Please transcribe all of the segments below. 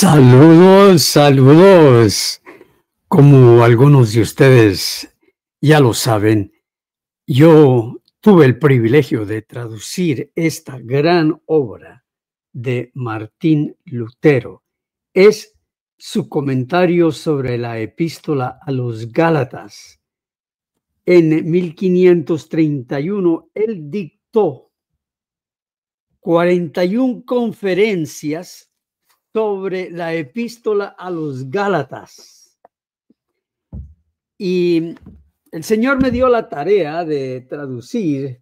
Saludos, saludos. Como algunos de ustedes ya lo saben, yo tuve el privilegio de traducir esta gran obra de Martín Lutero. Es su comentario sobre la epístola a los Gálatas. En 1531, él dictó 41 conferencias sobre la epístola a los Gálatas. Y el Señor me dio la tarea de traducir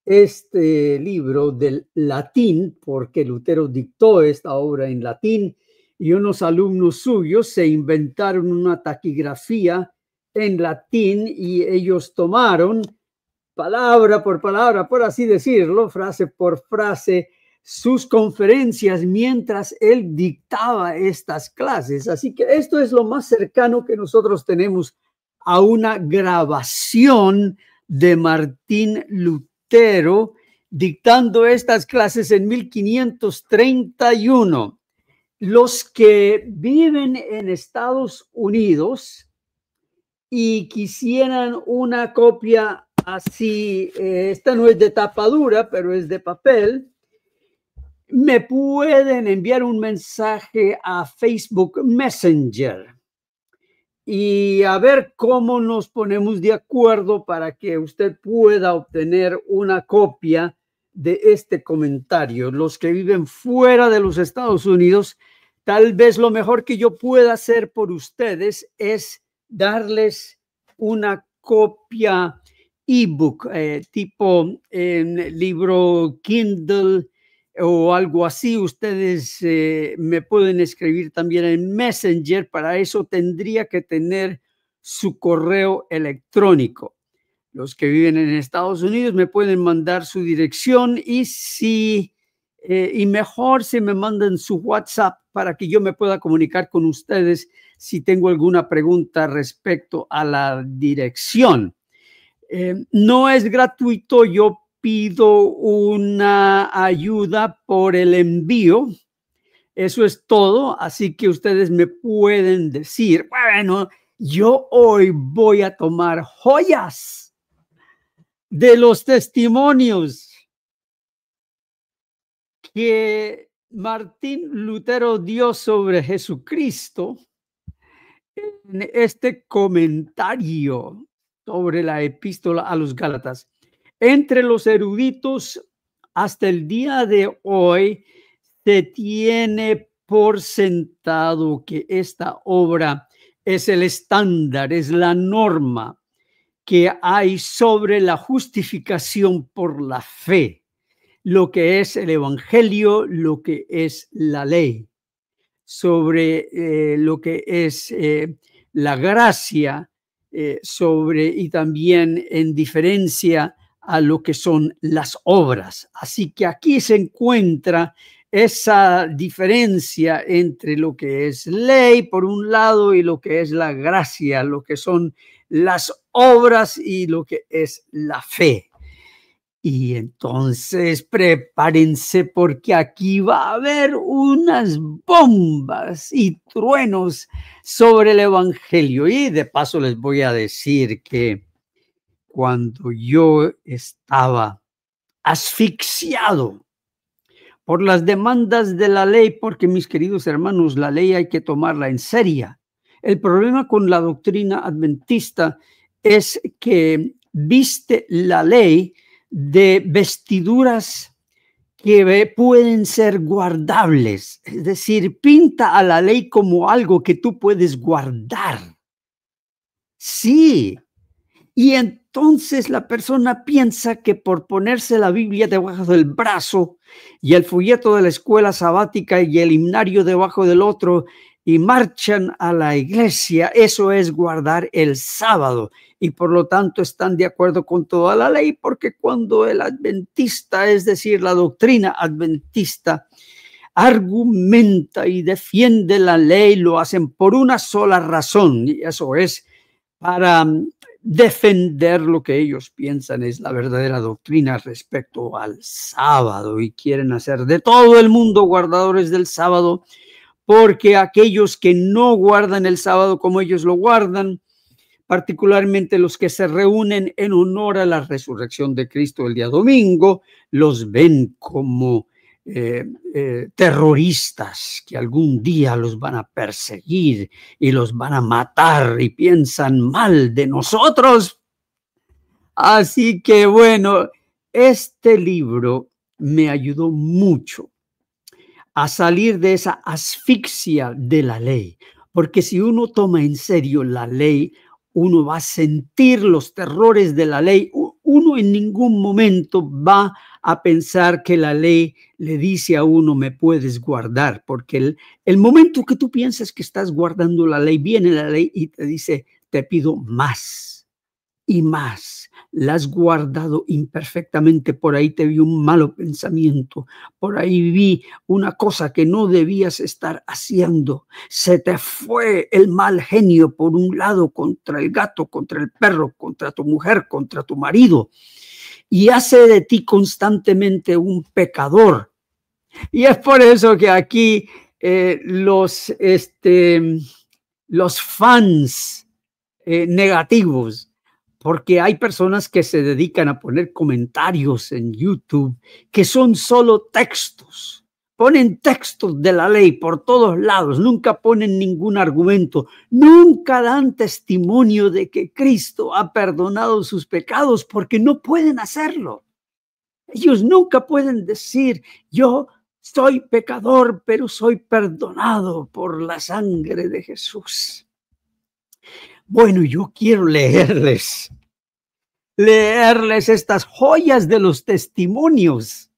este libro del latín, porque Lutero dictó esta obra en latín, y unos alumnos suyos se inventaron una taquigrafía en latín y ellos tomaron palabra, por así decirlo, frase por frase, sus conferencias mientras él dictaba estas clases. Así que esto es lo más cercano que nosotros tenemos a una grabación de Martín Lutero dictando estas clases en 1531. Los que viven en Estados Unidos y quisieran una copia así, esta no es de tapa dura, pero es de papel, me pueden enviar un mensaje a Facebook Messenger y a ver cómo nos ponemos de acuerdo para que usted pueda obtener una copia de este comentario. Los que viven fuera de los Estados Unidos, tal vez lo mejor que yo pueda hacer por ustedes es darles una copia ebook, tipo en libro Kindle o algo así. Ustedes me pueden escribir también en Messenger. Para eso tendría que tener su correo electrónico. Los que viven en Estados Unidos me pueden mandar su dirección y mejor si me mandan su WhatsApp para que yo me pueda comunicar con ustedes si tengo alguna pregunta respecto a la dirección. No es gratuito, yo pido una ayuda por el envío. Eso es todo, así que ustedes me pueden decir, bueno, yo hoy voy a tomar joyas de los testimonios que Martín Lutero dio sobre Jesucristo en este comentario sobre la epístola a los Gálatas. Entre los eruditos, hasta el día de hoy, se tiene por sentado que esta obra es el estándar, es la norma que hay sobre la justificación por la fe, lo que es el evangelio, lo que es la ley, sobre lo que es la gracia, y también en diferencia a lo que son las obras. Así que aquí se encuentra esa diferencia entre lo que es ley por un lado y lo que es la gracia, lo que son las obras y lo que es la fe. Y entonces prepárense porque aquí va a haber unas bombas y truenos sobre el evangelio. Y de paso les voy a decir que cuando yo estaba asfixiado por las demandas de la ley, porque mis queridos hermanos, la ley hay que tomarla en serio. El problema con la doctrina adventista es que viste la ley de vestiduras que pueden ser guardables, es decir, pinta a la ley como algo que tú puedes guardar. Sí, y entonces la persona piensa que por ponerse la Biblia debajo del brazo y el folleto de la escuela sabática y el himnario debajo del otro y marchan a la iglesia, eso es guardar el sábado. Y por lo tanto están de acuerdo con toda la ley, porque cuando el adventista, es decir, la doctrina adventista, argumenta y defiende la ley, lo hacen por una sola razón, y eso es para defender lo que ellos piensan es la verdadera doctrina respecto al sábado, y quieren hacer de todo el mundo guardadores del sábado, porque aquellos que no guardan el sábado como ellos lo guardan, particularmente los que se reúnen en honor a la resurrección de Cristo el día domingo, los ven como terroristas que algún día los van a perseguir y los van a matar y piensan mal de nosotros. Así que bueno, este libro me ayudó mucho a salir de esa asfixia de la ley, porque si uno toma en serio la ley, uno va a sentir los terrores de la ley. Uno en ningún momento va a pensar que la ley le dice a uno, me puedes guardar, porque el momento que tú piensas que estás guardando la ley, viene la ley y te dice, te pido más y más. La has guardado imperfectamente, por ahí te vi un malo pensamiento, por ahí vi una cosa que no debías estar haciendo, se te fue el mal genio por un lado contra el gato, contra el perro, contra tu mujer, contra tu marido, y hace de ti constantemente un pecador. Y es por eso que aquí los fans negativos, porque hay personas que se dedican a poner comentarios en YouTube que son solo textos. Ponen textos de la ley por todos lados, nunca ponen ningún argumento, nunca dan testimonio de que Cristo ha perdonado sus pecados porque no pueden hacerlo. Ellos nunca pueden decir, yo soy pecador, pero soy perdonado por la sangre de Jesús. Bueno, yo quiero leerles estas joyas de los testimonios,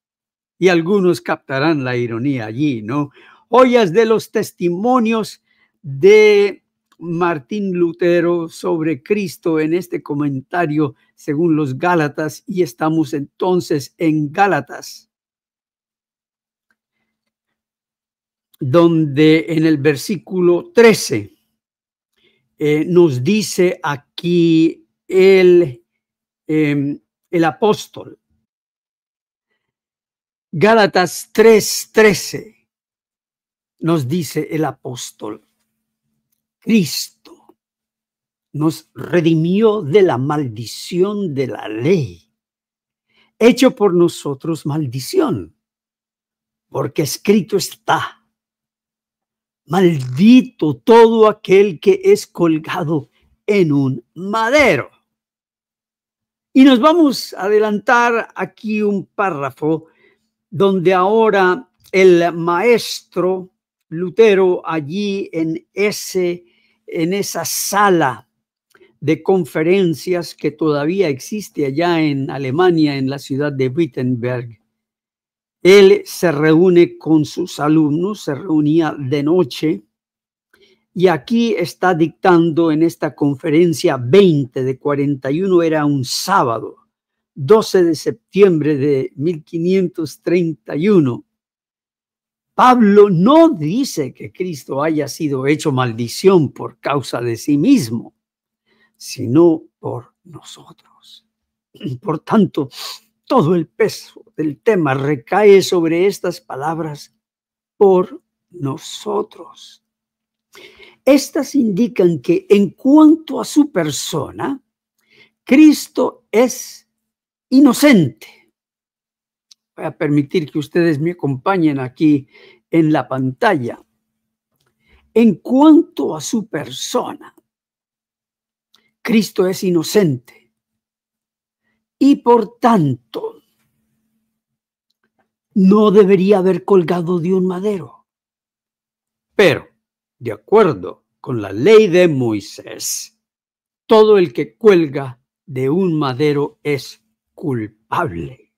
y algunos captarán la ironía allí, ¿no? Joyas de los testimonios de Martín Lutero sobre Cristo en este comentario según los Gálatas, y estamos entonces en Gálatas, donde en el versículo 13 nos dice aquí el apóstol. Gálatas 3:13 nos dice el apóstol, Cristo nos redimió de la maldición de la ley, hecho por nosotros maldición, porque escrito está, maldito todo aquel que es colgado en un madero. Y nos vamos a adelantar aquí un párrafo donde ahora el maestro Lutero, allí en esa sala de conferencias que todavía existe allá en Alemania, en la ciudad de Wittenberg, él se reúne con sus alumnos, se reunía de noche, y aquí está dictando en esta conferencia 20 de 41, era un sábado, 12 de septiembre de 1531. Pablo no dice que Cristo haya sido hecho maldición por causa de sí mismo, sino por nosotros. Por tanto, todo el peso del tema recae sobre estas palabras, por nosotros. Estas indican que en cuanto a su persona, Cristo es inocente. Voy a permitir que ustedes me acompañen aquí en la pantalla. En cuanto a su persona, Cristo es inocente y por tanto no debería haber colgado de un madero. Pero, de acuerdo con la ley de Moisés, todo el que cuelga de un madero es culpable.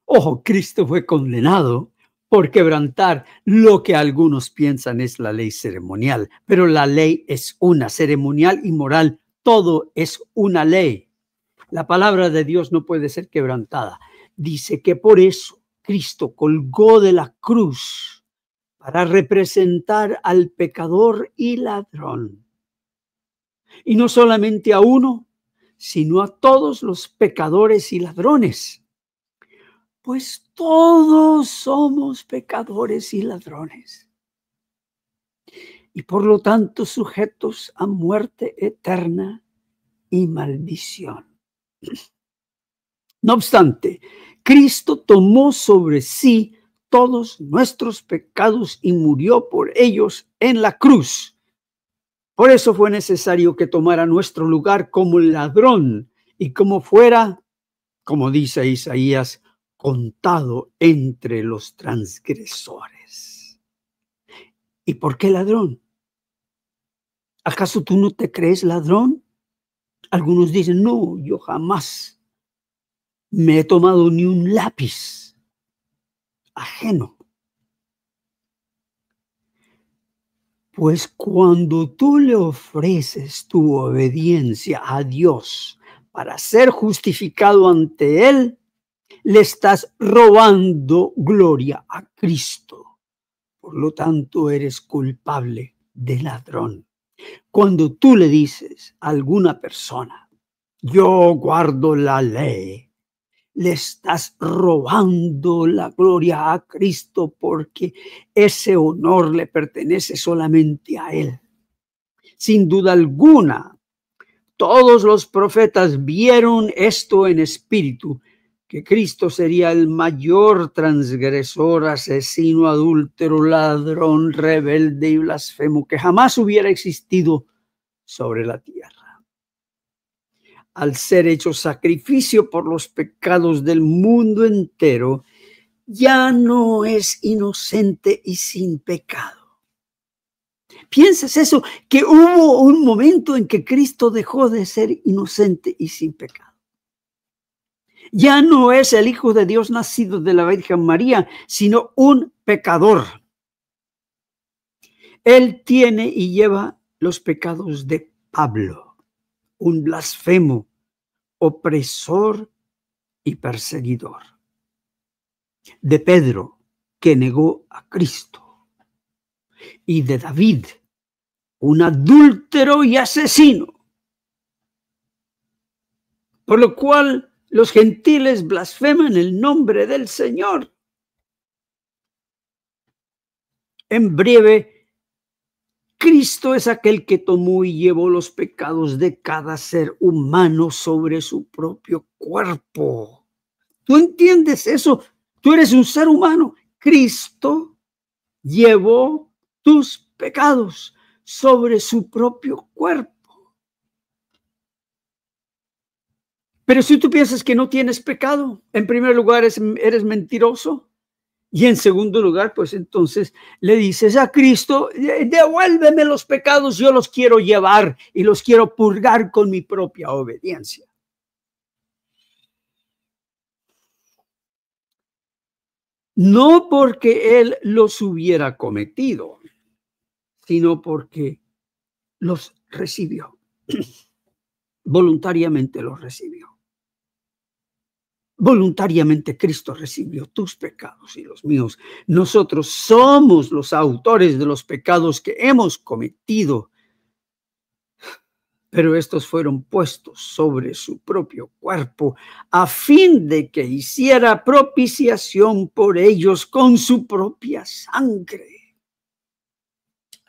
Ojo, Cristo fue condenado por quebrantar lo que algunos piensan es la ley ceremonial, pero la ley es una, ceremonial y moral, todo es una ley. La palabra de Dios no puede ser quebrantada. Dice que por eso Cristo colgó de la cruz para representar al pecador y ladrón. Y no solamente a uno, sino a todos los pecadores y ladrones. Pues todos somos pecadores y ladrones. y por lo tanto sujetos a muerte eterna y maldición. No obstante, Cristo tomó sobre sí todos nuestros pecados y murió por ellos en la cruz. Por eso fue necesario que tomara nuestro lugar como ladrón y como fuera, como dice Isaías, contado entre los transgresores. ¿Y por qué ladrón? ¿Acaso tú no te crees ladrón? Algunos dicen, no, yo jamás me he tomado ni un lápiz ajeno. Pues cuando tú le ofreces tu obediencia a Dios para ser justificado ante Él, le estás robando gloria a Cristo. Por lo tanto, eres culpable de ladrón. Cuando tú le dices a alguna persona, yo guardo la ley, le estás robando la gloria a Cristo porque ese honor le pertenece solamente a Él. Sin duda alguna, todos los profetas vieron esto en espíritu, que Cristo sería el mayor transgresor, asesino, adúltero, ladrón, rebelde y blasfemo que jamás hubiera existido sobre la tierra. Al ser hecho sacrificio por los pecados del mundo entero, ya no es inocente y sin pecado. ¿Piensas eso? Que hubo un momento en que Cristo dejó de ser inocente y sin pecado. Ya no es el Hijo de Dios nacido de la Virgen María, sino un pecador. Él tiene y lleva los pecados de Pablo, un blasfemo, opresor y perseguidor. De Pedro, que negó a Cristo. Y de David, un adúltero y asesino. Por lo cual los gentiles blasfeman el nombre del Señor. En breve, Cristo es aquel que tomó y llevó los pecados de cada ser humano sobre su propio cuerpo. ¿Tú entiendes eso? Tú eres un ser humano. Cristo llevó tus pecados sobre su propio cuerpo. Pero si tú piensas que no tienes pecado, en primer lugar eres mentiroso. Y en segundo lugar, pues entonces le dices a Cristo, devuélveme los pecados, yo los quiero llevar y los quiero purgar con mi propia obediencia. No porque Él los hubiera cometido, sino porque los recibió. Voluntariamente los recibió. Voluntariamente Cristo recibió tus pecados y los míos. Nosotros somos los autores de los pecados que hemos cometido, pero estos fueron puestos sobre su propio cuerpo a fin de que hiciera propiciación por ellos con su propia sangre.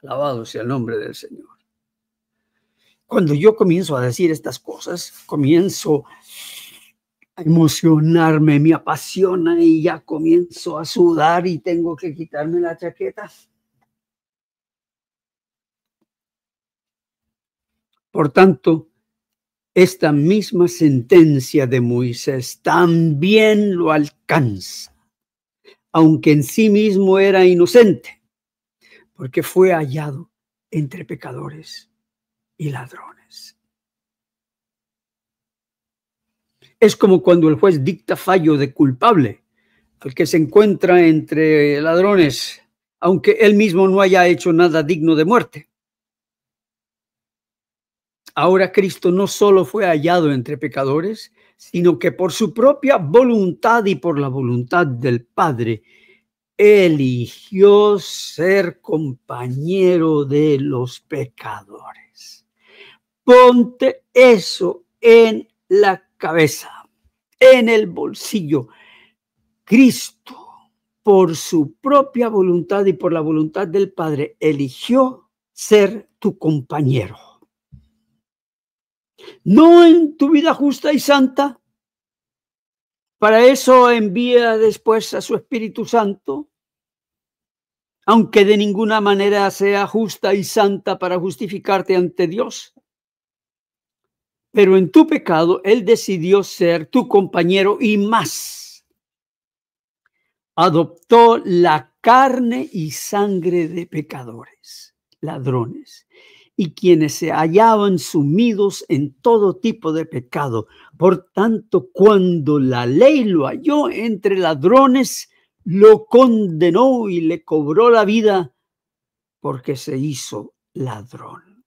Alabado sea el nombre del Señor. Cuando yo comienzo a decir estas cosas, comienzo a emocionarme, me apasiona y ya comienzo a sudar y tengo que quitarme la chaqueta. Por tanto, esta misma sentencia de Moisés también lo alcanza, aunque en sí mismo era inocente, porque fue hallado entre pecadores y ladrones. Es como cuando el juez dicta fallo de culpable al que se encuentra entre ladrones, aunque él mismo no haya hecho nada digno de muerte. Ahora Cristo no solo fue hallado entre pecadores, sino que por su propia voluntad y por la voluntad del Padre, eligió ser compañero de los pecadores. Ponte eso en la cabeza, en el bolsillo. Cristo por su propia voluntad y por la voluntad del Padre, eligió ser tu compañero. No en tu vida justa y santa. Para eso envía después a su Espíritu Santo, aunque de ninguna manera sea justa y santa para justificarte ante Dios. Pero en tu pecado, Él decidió ser tu compañero y más. Adoptó la carne y sangre de pecadores, ladrones, y quienes se hallaban sumidos en todo tipo de pecado. Por tanto, cuando la ley lo halló entre ladrones, lo condenó y le cobró la vida porque se hizo ladrón.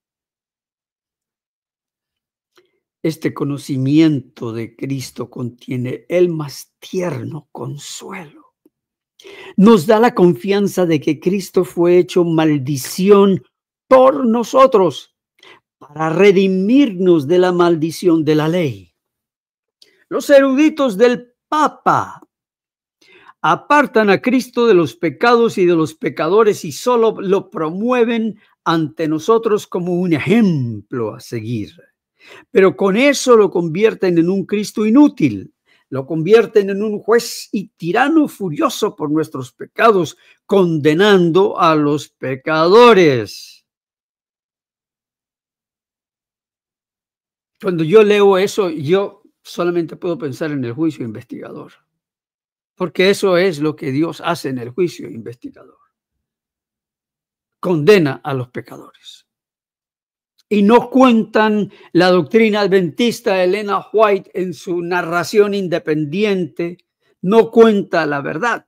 Este conocimiento de Cristo contiene el más tierno consuelo. Nos da la confianza de que Cristo fue hecho maldición por nosotros para redimirnos de la maldición de la ley. Los eruditos del Papa apartan a Cristo de los pecados y de los pecadores y solo lo promueven ante nosotros como un ejemplo a seguir. Pero con eso lo convierten en un Cristo inútil, lo convierten en un juez y tirano furioso por nuestros pecados, condenando a los pecadores. Cuando yo leo eso, yo solamente puedo pensar en el juicio investigador, porque eso es lo que Dios hace en el juicio investigador. Condena a los pecadores. Y no cuentan la doctrina adventista Elena White en su narración independiente, no cuenta la verdad.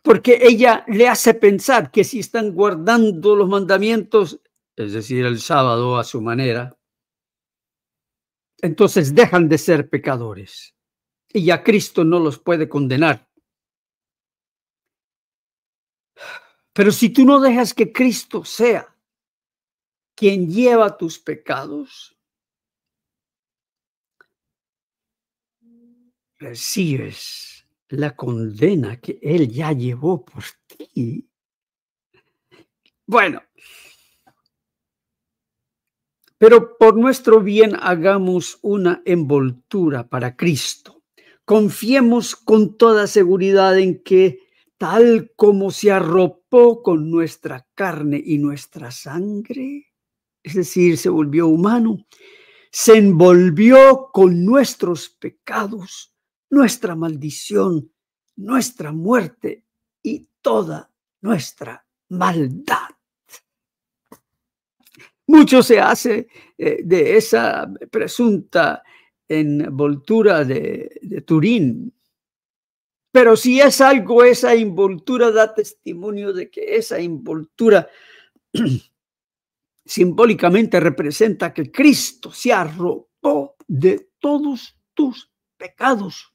Porque ella le hace pensar que si están guardando los mandamientos, es decir, el sábado a su manera, entonces dejan de ser pecadores. Y ya Cristo no los puede condenar. Pero si tú no dejas que Cristo sea quien lleva tus pecados, recibes la condena que Él ya llevó por ti. Bueno, pero por nuestro bien hagamos una envoltura para Cristo. Confiemos con toda seguridad en que tal como se arropó con nuestra carne y nuestra sangre, es decir, se volvió humano, se envolvió con nuestros pecados, nuestra maldición, nuestra muerte y toda nuestra maldad. Mucho se hace de esa presunta envoltura de Turín. Pero si es algo, esa envoltura da testimonio de que esa envoltura simbólicamente representa que Cristo se arropó de todos tus pecados.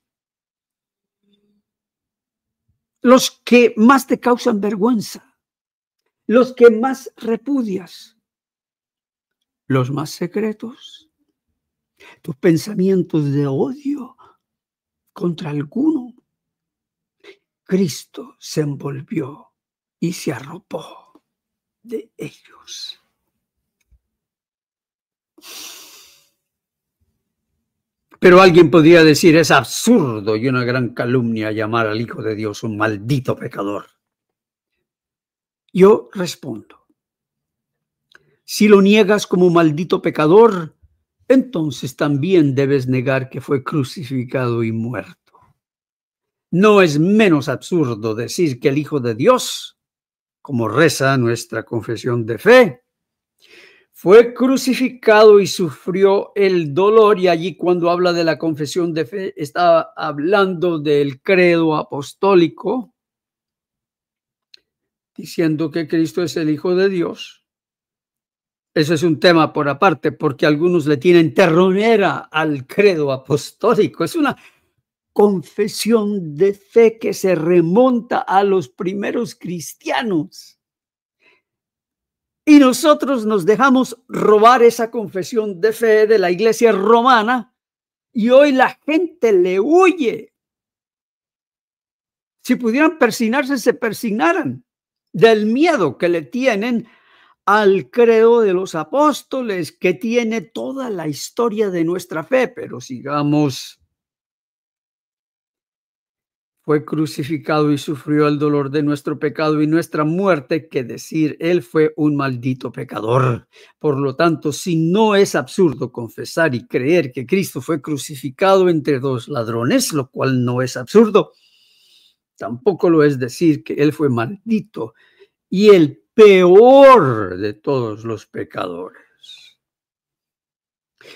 Los que más te causan vergüenza, los que más repudias, los más secretos, tus pensamientos de odio contra alguno. Cristo se envolvió y se arropó de ellos. Pero alguien podría decir, es absurdo y una gran calumnia llamar al Hijo de Dios un maldito pecador. Yo respondo, si lo niegas como maldito pecador, entonces también debes negar que fue crucificado y muerto. No es menos absurdo decir que el Hijo de Dios, como reza nuestra confesión de fe, fue crucificado y sufrió el dolor, y allí cuando habla de la confesión de fe está hablando del credo apostólico, diciendo que Cristo es el Hijo de Dios. Eso es un tema por aparte, porque algunos le tienen terronera al credo apostólico. Es una confesión de fe que se remonta a los primeros cristianos. Y nosotros nos dejamos robar esa confesión de fe de la iglesia romana y hoy la gente le huye Si pudieran persignarse, se persignaran del miedo que le tienen al credo de los apóstoles, que tiene toda la historia de nuestra fe. Pero sigamos. Fue crucificado y sufrió el dolor de nuestro pecado y nuestra muerte, que decir, él fue un maldito pecador. Por lo tanto, si no es absurdo confesar y creer que Cristo fue crucificado entre dos ladrones, lo cual no es absurdo, tampoco lo es decir que él fue maldito y el peor de todos los pecadores.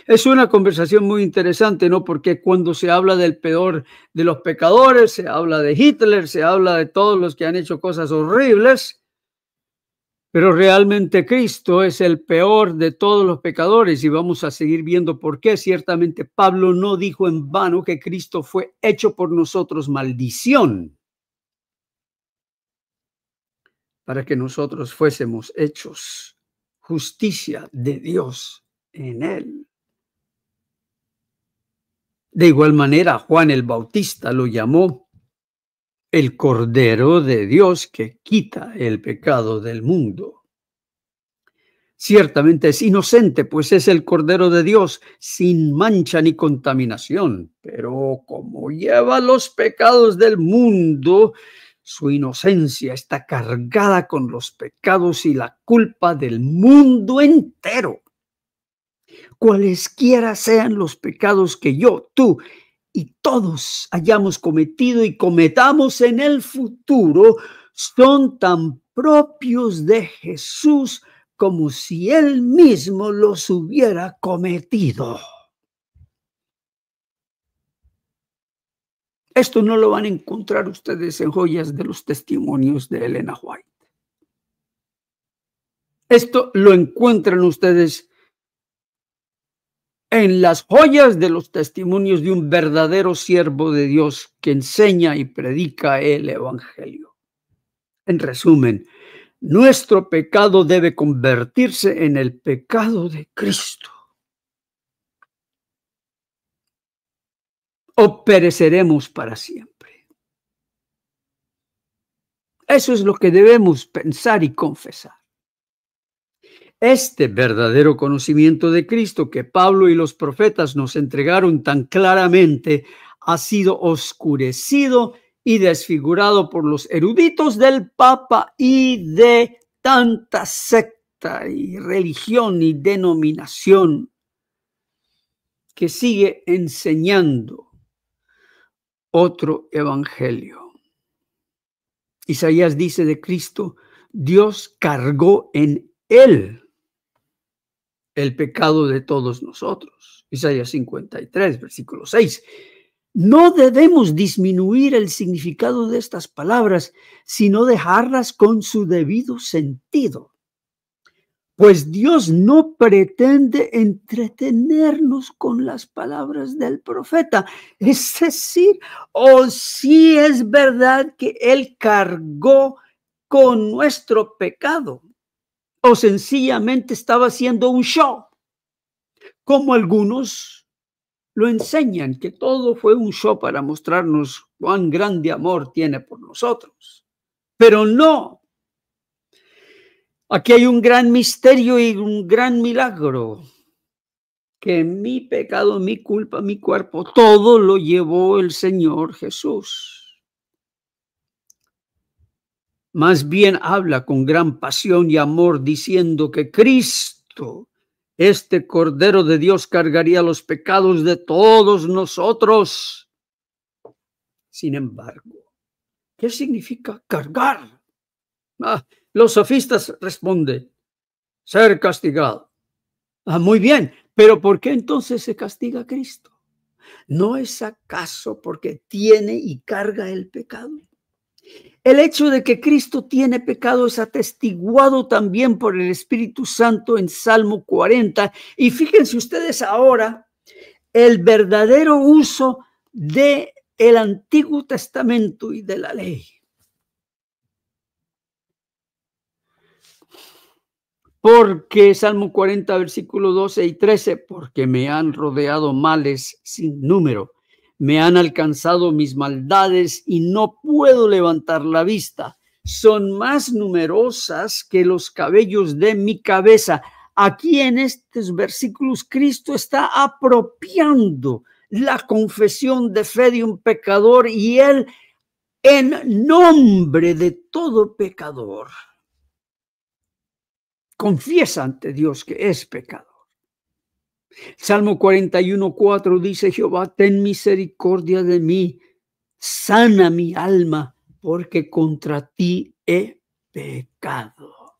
Es una conversación muy interesante, ¿no? Porque cuando se habla del peor de los pecadores, se habla de Hitler, se habla de todos los que han hecho cosas horribles, pero realmente Cristo es el peor de todos los pecadores y vamos a seguir viendo por qué. Ciertamente Pablo no dijo en vano que Cristo fue hecho por nosotros maldición, para que nosotros fuésemos hechos justicia de Dios en él. De igual manera, Juan el Bautista lo llamó el Cordero de Dios que quita el pecado del mundo. Ciertamente es inocente, pues es el Cordero de Dios sin mancha ni contaminación, pero como lleva los pecados del mundo, su inocencia está cargada con los pecados y la culpa del mundo entero. Cualesquiera sean los pecados que yo, tú y todos hayamos cometido y cometamos en el futuro, son tan propios de Jesús como si él mismo los hubiera cometido. Esto no lo van a encontrar ustedes en Joyas de los Testimonios de Elena White. Esto lo encuentran ustedes en las joyas de los testimonios de un verdadero siervo de Dios que enseña y predica el evangelio. En resumen, nuestro pecado debe convertirse en el pecado de Cristo, o pereceremos para siempre. Eso es lo que debemos pensar y confesar. Este verdadero conocimiento de Cristo que Pablo y los profetas nos entregaron tan claramente ha sido oscurecido y desfigurado por los eruditos del Papa y de tanta secta y religión y denominación que sigue enseñando otro evangelio. Isaías dice de Cristo, Dios cargó en él el pecado de todos nosotros. Isaías 53, versículo 6. No debemos disminuir el significado de estas palabras, sino dejarlas con su debido sentido. Pues Dios no pretende entretenernos con las palabras del profeta. Es decir, sí es verdad que Él cargó con nuestro pecado, o sencillamente estaba haciendo un show, como algunos lo enseñan, que todo fue un show para mostrarnos cuán grande amor tiene por nosotros. Pero no. Aquí hay un gran misterio y un gran milagro, que mi pecado, mi culpa, mi cuerpo, todo lo llevó el Señor Jesús. Más bien habla con gran pasión y amor diciendo que Cristo, este Cordero de Dios, cargaría los pecados de todos nosotros. Sin embargo, ¿qué significa cargar? Los sofistas responden, ser castigado. Muy bien, pero ¿por qué entonces se castiga a Cristo? ¿No es acaso porque tiene y carga el pecado? El hecho de que Cristo tiene pecado es atestiguado también por el Espíritu Santo en Salmo 40. Y fíjense ustedes ahora el verdadero uso del Antiguo Testamento y de la ley. Porque Salmo 40, versículo 12 y 13, porque me han rodeado males sin número, Me han alcanzado mis maldades y no puedo levantar la vista. Son más numerosas que los cabellos de mi cabeza. Aquí en estos versículos Cristo está apropiando la confesión de fe de un pecador y él, en nombre de todo pecador, confiesa ante Dios que es pecador. Salmo 41:4 dice: Jehová, ten misericordia de mí, sana mi alma, porque contra ti he pecado.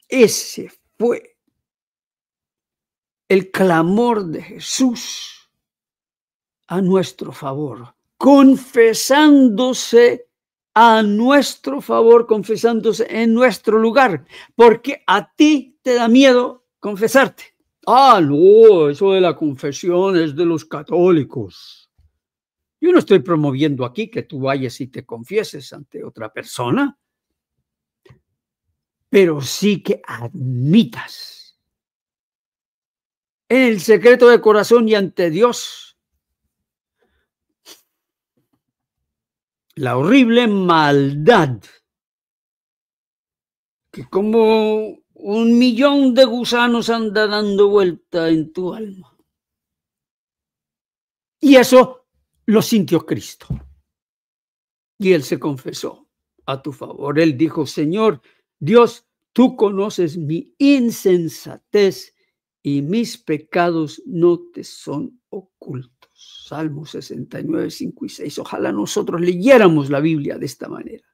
Ese fue el clamor de Jesús a nuestro favor, confesándose a nuestro favor, confesándose en nuestro lugar, porque a ti te da miedo confesarte. Ah, no, eso de la confesión es de los católicos. Yo no estoy promoviendo aquí que tú vayas y te confieses ante otra persona, pero sí que admitas en el secreto de corazón y ante Dios la horrible maldad que como 1,000,000 de gusanos anda dando vuelta en tu alma. Y eso lo sintió Cristo. Y él se confesó a tu favor. Él dijo: Señor Dios, tú conoces mi insensatez y mis pecados no te son ocultos. Salmo 69, 5 y 6. Ojalá nosotros leyéramos la Biblia de esta manera.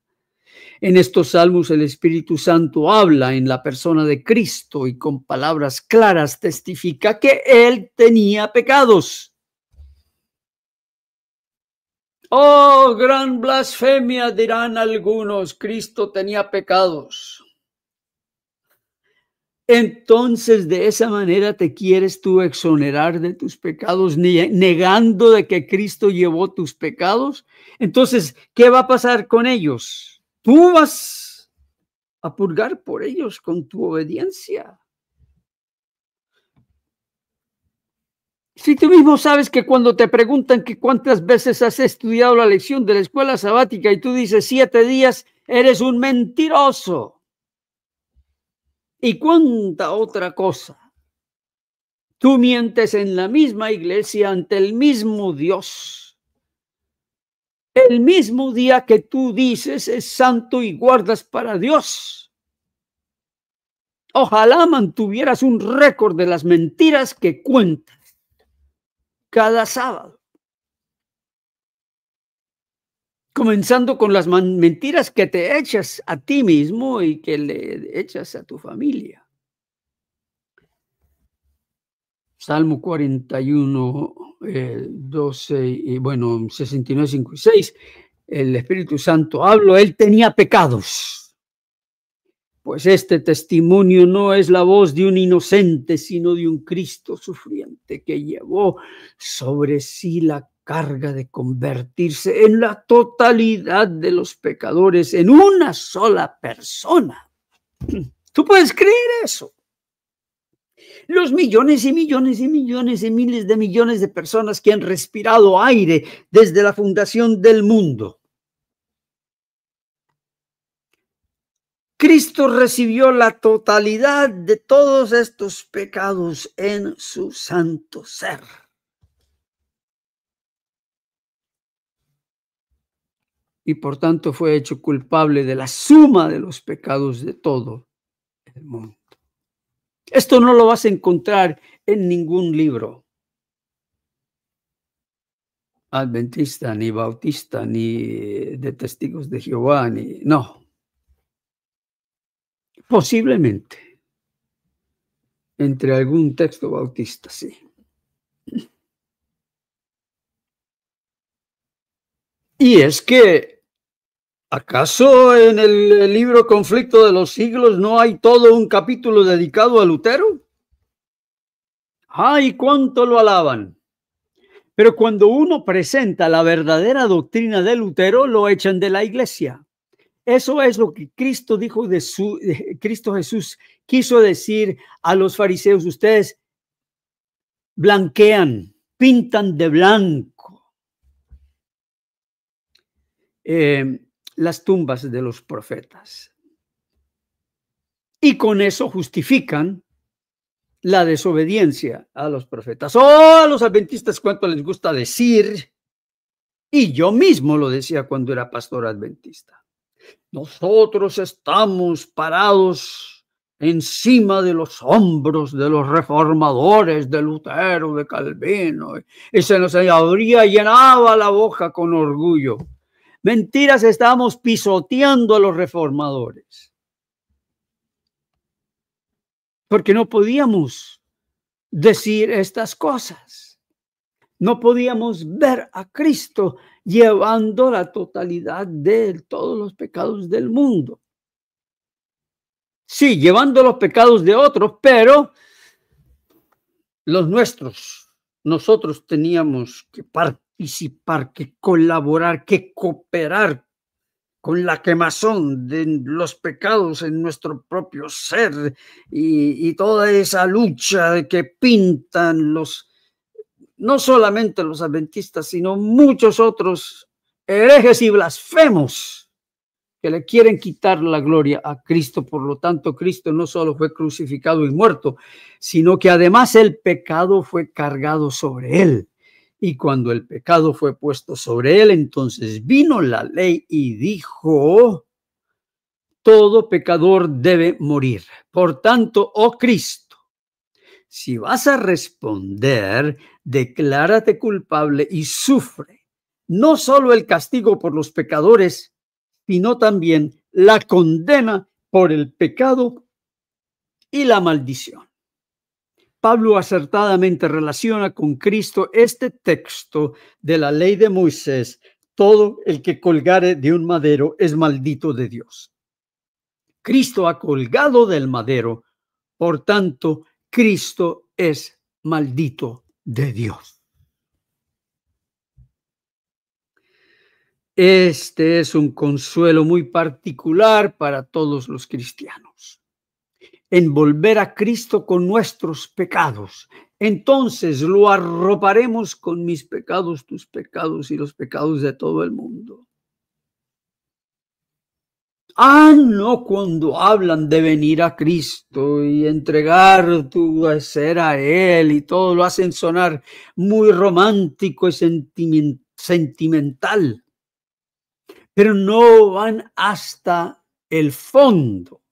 En estos salmos el Espíritu Santo habla en la persona de Cristo y con palabras claras testifica que él tenía pecados. Oh, gran blasfemia, dirán algunos, Cristo tenía pecados. Entonces, de esa manera te quieres tú exonerar de tus pecados, negando de que Cristo llevó tus pecados. Entonces, ¿qué va a pasar con ellos? Tú vas a purgar por ellos con tu obediencia. Si tú mismo sabes que cuando te preguntan que cuántas veces has estudiado la lección de la escuela sabática y tú dices 7 días, eres un mentiroso. ¿Y cuánta otra cosa? Tú mientes en la misma iglesia ante el mismo Dios. El mismo día que tú dices es santo y guardas para Dios. Ojalá mantuvieras un récord de las mentiras que cuentas cada sábado. Comenzando con las mentiras que te echas a ti mismo y que le echas a tu familia. Salmo 41, 12 y 69, 5 y 6. El Espíritu Santo habló, él tenía pecados. Pues este testimonio no es la voz de un inocente, sino de un Cristo sufriente que llevó sobre sí la carga de convertirse en la totalidad de los pecadores en una sola persona. ¿Tú puedes creer eso? Los millones y millones y millones y miles de millones de personas que han respirado aire desde la fundación del mundo. Cristo recibió la totalidad de todos estos pecados en su santo ser. Y por tanto fue hecho culpable de la suma de los pecados de todo el mundo. Esto no lo vas a encontrar en ningún libro adventista, ni bautista, ni de Testigos de Jehová, no. Posiblemente entre algún texto bautista, sí. Y es que, ¿acaso en el libro Conflicto de los Siglos no hay todo un capítulo dedicado a Lutero? ¡Ay, cuánto lo alaban! Pero cuando uno presenta la verdadera doctrina de Lutero, lo echan de la iglesia. Eso es lo que Cristo dijo Cristo Jesús quiso decir a los fariseos: ustedes blanquean pintan de blanco las tumbas de los profetas. Y con eso justifican la desobediencia a los profetas. A los adventistas, cuánto les gusta decir, y yo mismo lo decía cuando era pastor adventista. Nosotros estamos parados encima de los hombros de los reformadores, de Lutero, de Calvino, y se nos llenaba la boca con orgullo. Mentiras, estábamos pisoteando a los reformadores. Porque no podíamos decir estas cosas. No podíamos ver a Cristo llevando la totalidad de todos los pecados del mundo. Sí, llevando los pecados de otros, pero los nuestros. Nosotros teníamos que participar, que colaborar, que cooperar con la quemazón de los pecados en nuestro propio ser y toda esa lucha que pintan no solamente los adventistas, sino muchos otros herejes y blasfemos que le quieren quitar la gloria a Cristo. Por lo tanto, Cristo no solo fue crucificado y muerto, sino que además el pecado fue cargado sobre él. Y cuando el pecado fue puesto sobre él, entonces vino la ley y dijo, todo pecador debe morir. Por tanto, oh Cristo, si vas a responder, declárate culpable y sufre no solo el castigo por los pecadores, sino también la condena por el pecado y la maldición. Pablo acertadamente relaciona con Cristo este texto de la ley de Moisés. Todo el que colgare de un madero es maldito de Dios. Cristo ha colgado del madero, por tanto, Cristo es maldito de Dios. Este es un consuelo muy particular para todos los cristianos. Envolver a Cristo con nuestros pecados. Entonces lo arroparemos con mis pecados, tus pecados y los pecados de todo el mundo. No cuando hablan de venir a Cristo y entregar tu ser a Él y todo lo hacen sonar muy romántico y sentimental, pero no van hasta el fondo.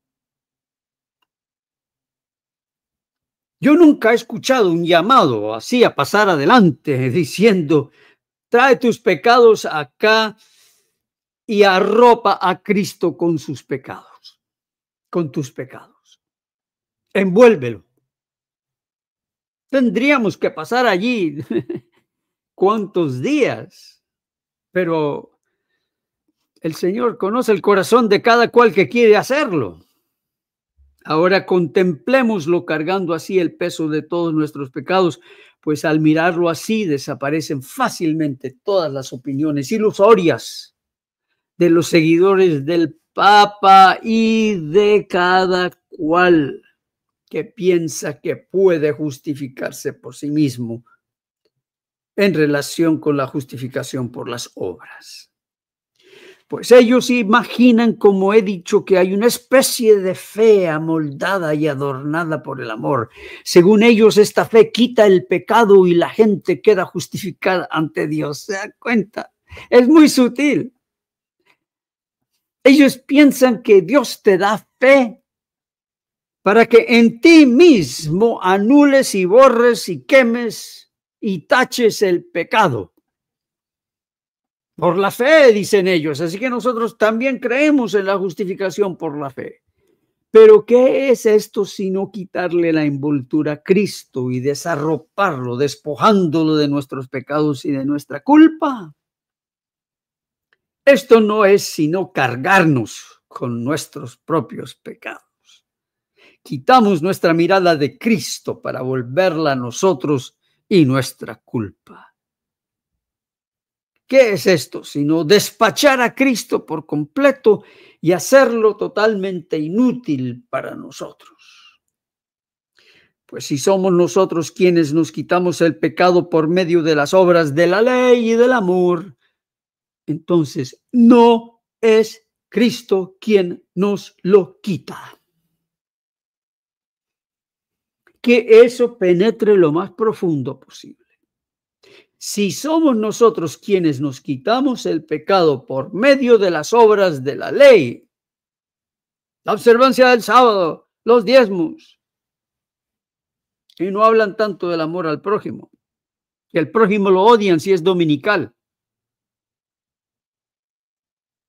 Yo nunca he escuchado un llamado así a pasar adelante diciendo, trae tus pecados acá y arropa a Cristo con sus pecados, con tus pecados. Envuélvelo. Tendríamos que pasar allí cuántos días, pero el Señor conoce el corazón de cada cual que quiere hacerlo. Ahora contemplémoslo cargando así el peso de todos nuestros pecados, pues al mirarlo así desaparecen fácilmente todas las opiniones ilusorias de los seguidores del Papa y de cada cual que piensa que puede justificarse por sí mismo en relación con la justificación por las obras. Pues ellos imaginan, como he dicho, que hay una especie de fe amoldada y adornada por el amor. Según ellos, esta fe quita el pecado y la gente queda justificada ante Dios. ¿Se dan cuenta? Es muy sutil. Ellos piensan que Dios te da fe para que en ti mismo anules y borres y quemes y taches el pecado. Por la fe, dicen ellos. Así que nosotros también creemos en la justificación por la fe. Pero ¿qué es esto sino quitarle la envoltura a Cristo y desarroparlo, despojándolo de nuestros pecados y de nuestra culpa? Esto no es sino cargarnos con nuestros propios pecados. Quitamos nuestra mirada de Cristo para volverla a nosotros y nuestra culpa. ¿Qué es esto? Sino despachar a Cristo por completo y hacerlo totalmente inútil para nosotros. Pues si somos nosotros quienes nos quitamos el pecado por medio de las obras de la ley y del amor, entonces no es Cristo quien nos lo quita. Que eso penetre lo más profundo posible. Si somos nosotros quienes nos quitamos el pecado por medio de las obras de la ley, la observancia del sábado, los diezmos, y no hablan tanto del amor al prójimo, que el prójimo lo odian si es dominical.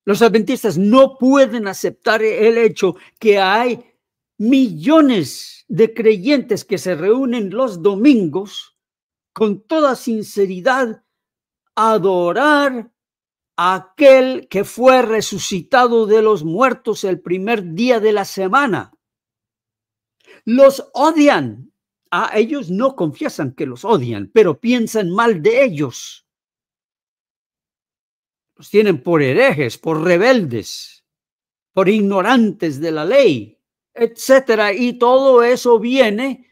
Los adventistas no pueden aceptar el hecho que hay millones de creyentes que se reúnen los domingos con toda sinceridad a adorar a aquel que fue resucitado de los muertos el primer día de la semana. Los odian. A ellos no confiesan que los odian, pero piensan mal de ellos. Los tienen por herejes, por rebeldes, por ignorantes de la ley, etcétera. Y todo eso viene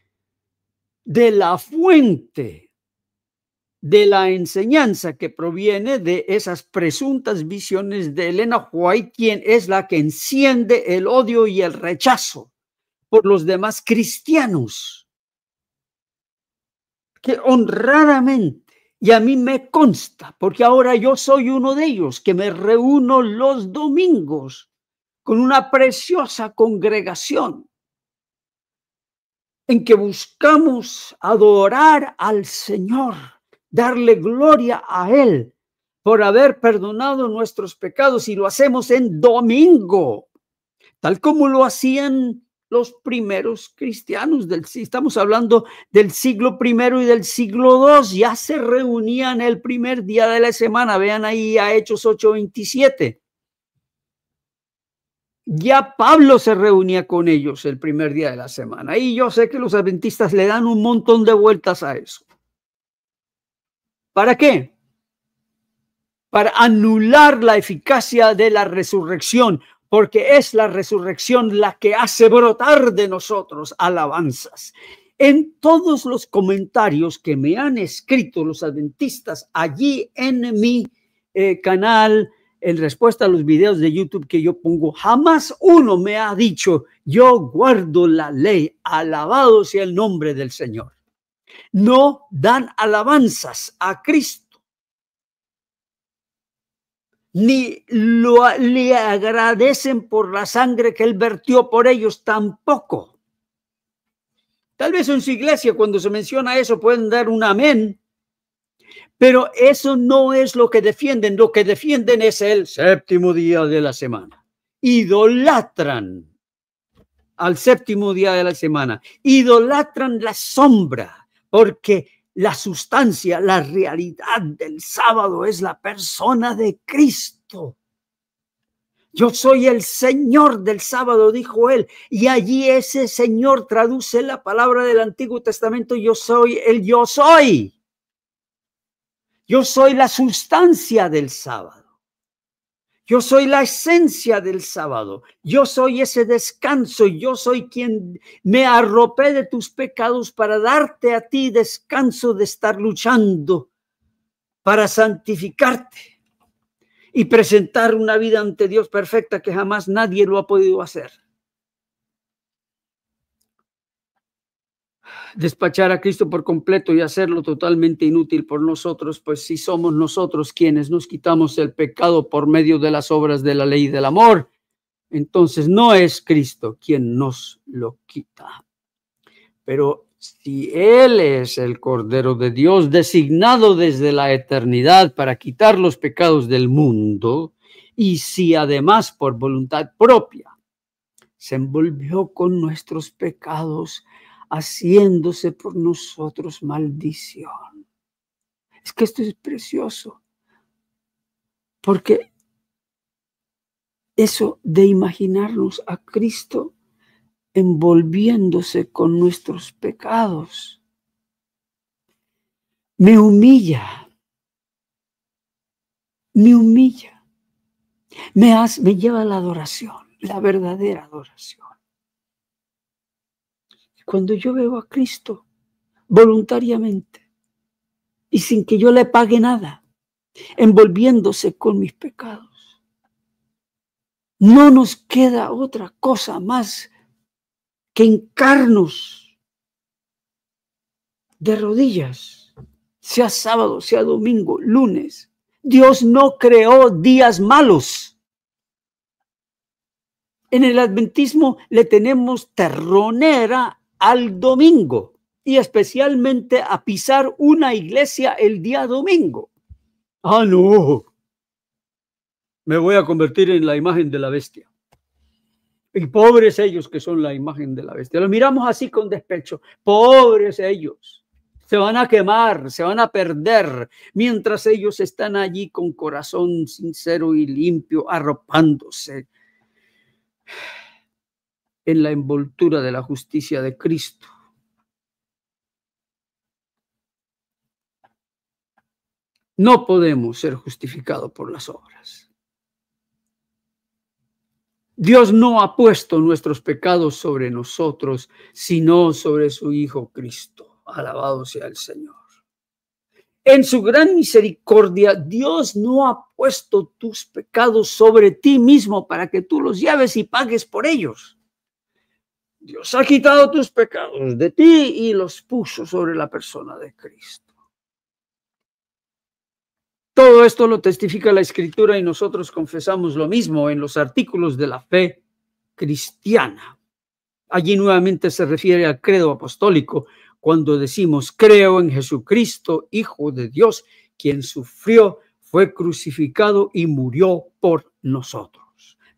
de la fuente de la enseñanza que proviene de esas presuntas visiones de Elena White, quien es la que enciende el odio y el rechazo por los demás cristianos, que honradamente, y a mí me consta, porque ahora yo soy uno de ellos, que me reúno los domingos con una preciosa congregación en que buscamos adorar al Señor, darle gloria a Él por haber perdonado nuestros pecados, y lo hacemos en domingo, tal como lo hacían los primeros cristianos. Estamos hablando del siglo I y del siglo II, ya se reunían el primer día de la semana. Vean ahí a Hechos 8:27. Ya Pablo se reunía con ellos el primer día de la semana. Y yo sé que los adventistas le dan un montón de vueltas a eso. ¿Para qué? Para anular la eficacia de la resurrección, porque es la resurrección la que hace brotar de nosotros alabanzas. En todos los comentarios que me han escrito los adventistas allí en mi canal, en respuesta a los videos de YouTube que yo pongo, jamás uno me ha dicho: yo guardo la ley, alabado sea el nombre del Señor. No dan alabanzas a Cristo, ni le agradecen por la sangre que Él vertió por ellos, tampoco. Tal vez en su iglesia, cuando se menciona eso, pueden dar un amén, pero eso no es lo que defienden. Lo que defienden es el séptimo día de la semana. Idolatran al séptimo día de la semana. Idolatran la sombra, porque la sustancia, la realidad del sábado es la persona de Cristo. Yo soy el Señor del sábado, dijo Él. Y allí ese Señor traduce la palabra del Antiguo Testamento: yo soy el yo soy. Yo soy la sustancia del sábado. Yo soy la esencia del sábado. Yo soy ese descanso. Yo soy quien me arropé de tus pecados para darte a ti descanso de estar luchando para santificarte y presentar una vida ante Dios perfecta que jamás nadie lo ha podido hacer. Despachar a Cristo por completo y hacerlo totalmente inútil por nosotros, pues si somos nosotros quienes nos quitamos el pecado por medio de las obras de la ley del amor, entonces no es Cristo quien nos lo quita. Pero si Él es el Cordero de Dios, designado desde la eternidad para quitar los pecados del mundo, y si además por voluntad propia se envolvió con nuestros pecados, haciéndose por nosotros maldición. Es que esto es precioso, porque eso de imaginarnos a Cristo envolviéndose con nuestros pecados me humilla, me lleva a la adoración, la verdadera adoración. Cuando yo veo a Cristo voluntariamente y sin que yo le pague nada, envolviéndose con mis pecados, no nos queda otra cosa más que hincarnos de rodillas, sea sábado, sea domingo, lunes. Dios no creó días malos. En el adventismo le tenemos terronera al domingo y especialmente a pisar una iglesia el día domingo. Ah, no, me voy a convertir en la imagen de la bestia. Y pobres ellos que son la imagen de la bestia. Lo miramos así con despecho. Pobres ellos. Se van a quemar, se van a perder, mientras ellos están allí con corazón sincero y limpio, arropándose en la envoltura de la justicia de Cristo. No podemos ser justificados por las obras. Dios no ha puesto nuestros pecados sobre nosotros, sino sobre su Hijo Cristo. Alabado sea el Señor. En su gran misericordia, Dios no ha puesto tus pecados sobre ti mismo para que tú los lleves y pagues por ellos. Dios ha quitado tus pecados de ti y los puso sobre la persona de Cristo. Todo esto lo testifica la Escritura y nosotros confesamos lo mismo en los artículos de la fe cristiana. Allí nuevamente se refiere al credo apostólico cuando decimos: creo en Jesucristo, Hijo de Dios, quien sufrió, fue crucificado y murió por nosotros.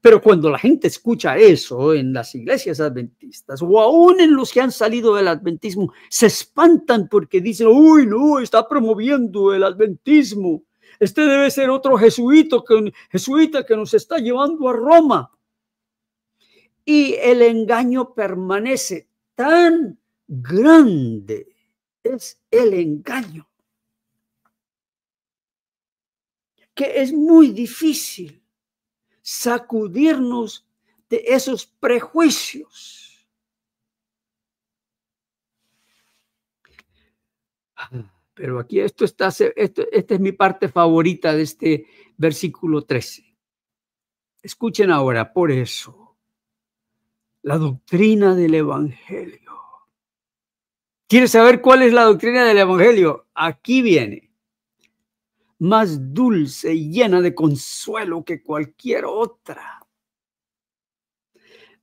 Pero cuando la gente escucha eso en las iglesias adventistas o aún en los que han salido del adventismo, se espantan porque dicen: uy, no, está promoviendo el adventismo. Este debe ser otro jesuita que nos está llevando a Roma. Y el engaño permanece. Tan grande es el engaño que es muy difícil sacudirnos de esos prejuicios. Pero aquí esta es mi parte favorita de este versículo 13. Escuchen ahora, por eso, la doctrina del Evangelio. ¿Quieres saber cuál es la doctrina del Evangelio? Aquí viene. Más dulce y llena de consuelo que cualquier otra.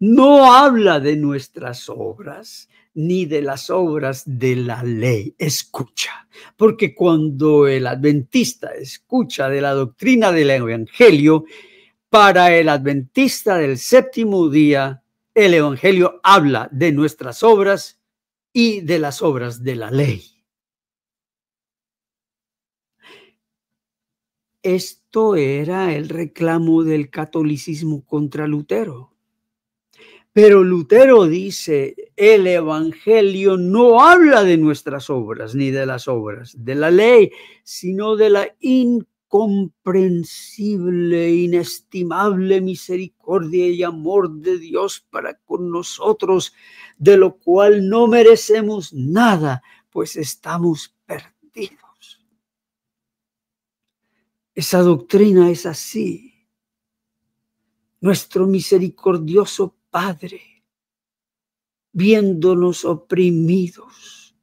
No habla de nuestras obras, ni de las obras de la ley. Escucha, porque cuando el adventista escucha de la doctrina del Evangelio, para el adventista del séptimo día, el Evangelio habla de nuestras obras y de las obras de la ley. Esto era el reclamo del catolicismo contra Lutero. Pero Lutero dice: el Evangelio no habla de nuestras obras ni de las obras de la ley, sino de la incomprensible, inestimable misericordia y amor de Dios para con nosotros, de lo cual no merecemos nada, pues estamos perdidos. Esa doctrina es así. Nuestro misericordioso Padre, viéndonos oprimidos,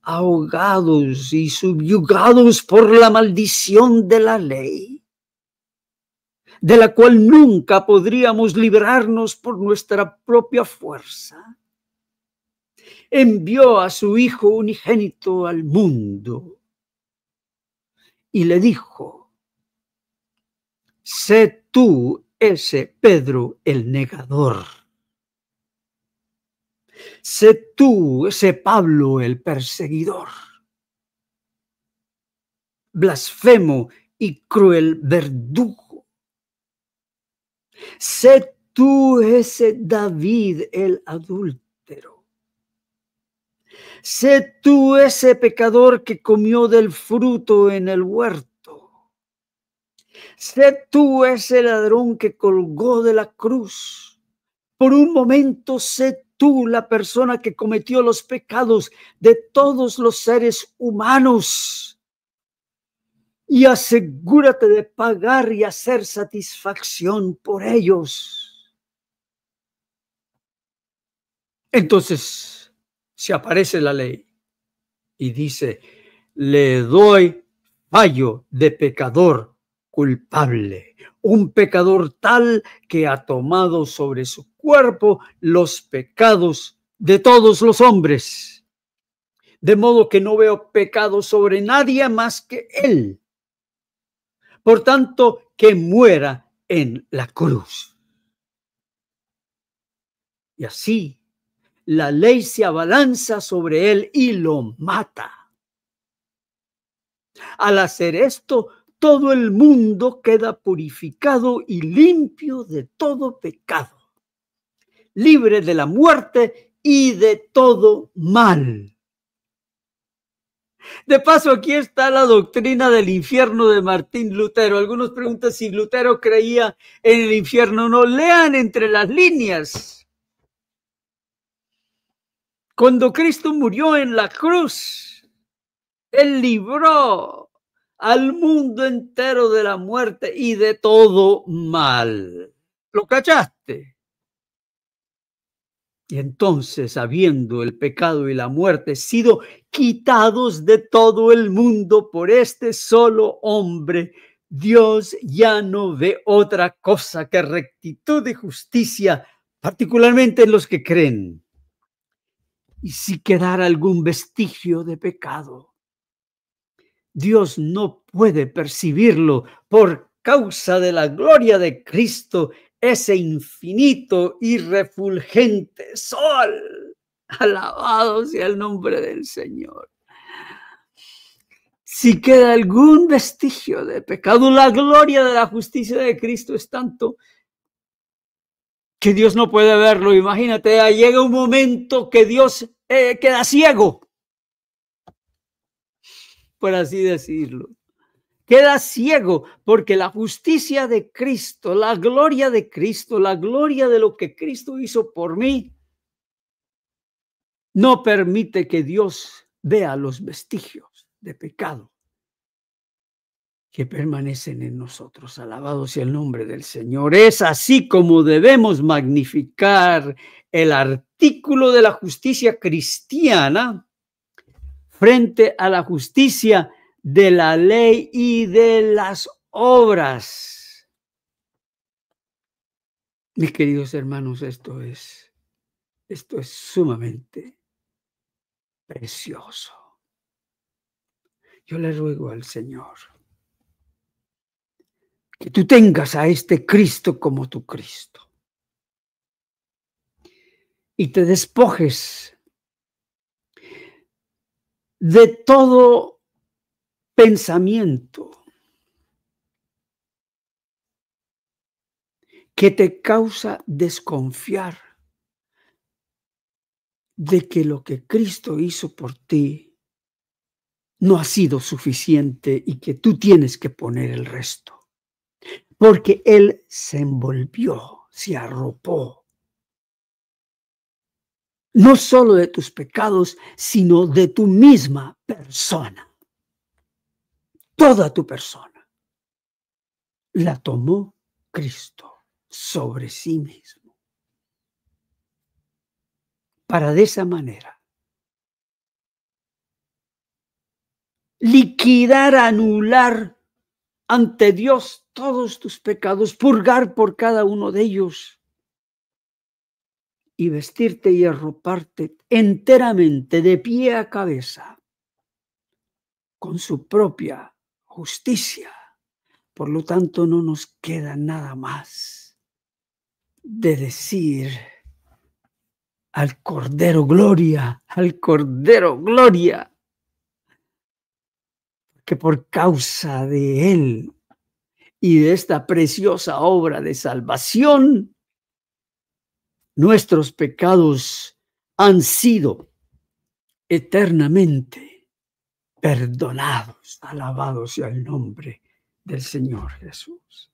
ahogados y subyugados por la maldición de la ley, de la cual nunca podríamos librarnos por nuestra propia fuerza, envió a su Hijo unigénito al mundo y le dijo: sé tú ese Pedro el negador. Sé tú ese Pablo el perseguidor, blasfemo y cruel verdugo. Sé tú ese David el adúltero. Sé tú ese pecador que comió del fruto en el huerto. Sé tú ese ladrón que colgó de la cruz. Por un momento sé tú la persona que cometió los pecados de todos los seres humanos y asegúrate de pagar y hacer satisfacción por ellos. Entonces se aparece la ley y dice, le doy fallo de pecador culpable, un pecador tal que ha tomado sobre su cuerpo los pecados de todos los hombres, de modo que no veo pecado sobre nadie más que él. Por tanto, que muera en la cruz. Y así la ley se abalanza sobre él y lo mata. Al hacer esto, todo el mundo queda purificado y limpio de todo pecado, libre de la muerte y de todo mal. De paso, aquí está la doctrina del infierno de Martín Lutero. Algunos preguntan si Lutero creía en el infierno. No, lean entre las líneas. Cuando Cristo murió en la cruz, Él libró al mundo entero de la muerte y de todo mal. ¿Lo cachaste? Y entonces, habiendo el pecado y la muerte sido quitados de todo el mundo por este solo hombre, Dios ya no ve otra cosa que rectitud y justicia, particularmente en los que creen. Y si quedara algún vestigio de pecado, Dios no puede percibirlo por causa de la gloria de Cristo, ese infinito y refulgente sol. Alabado sea el nombre del Señor. Si queda algún vestigio de pecado, la gloria de la justicia de Cristo es tanto que Dios no puede verlo. Imagínate, llega un momento que Dios queda ciego, por así decirlo. Queda ciego porque la justicia de Cristo, la gloria de Cristo, la gloria de lo que Cristo hizo por mí, no permite que Dios vea los vestigios de pecado que permanecen en nosotros. Alabado sea el nombre del Señor. Es así como debemos magnificar el artículo de la justicia cristiana frente a la justicia de la ley y de las obras. Mis queridos hermanos, esto es sumamente precioso. Yo le ruego al Señor que tú tengas a este Cristo como tu Cristo y te despojes de todo pensamiento que te causa desconfiar de que lo que Cristo hizo por ti no ha sido suficiente y que tú tienes que poner el resto. Porque Él se envolvió, se arropó, no solo de tus pecados, sino de tu misma persona. Toda tu persona la tomó Cristo sobre sí mismo. Para de esa manera liquidar, anular ante Dios todos tus pecados, purgar por cada uno de ellos y vestirte y arroparte enteramente de pie a cabeza con su propia justicia. Por lo tanto, no nos queda nada más de decir al Cordero gloria, al Cordero gloria, que por causa de Él y de esta preciosa obra de salvación, nuestros pecados han sido eternamente perdonados. Alabado sea el nombre del Señor Jesús.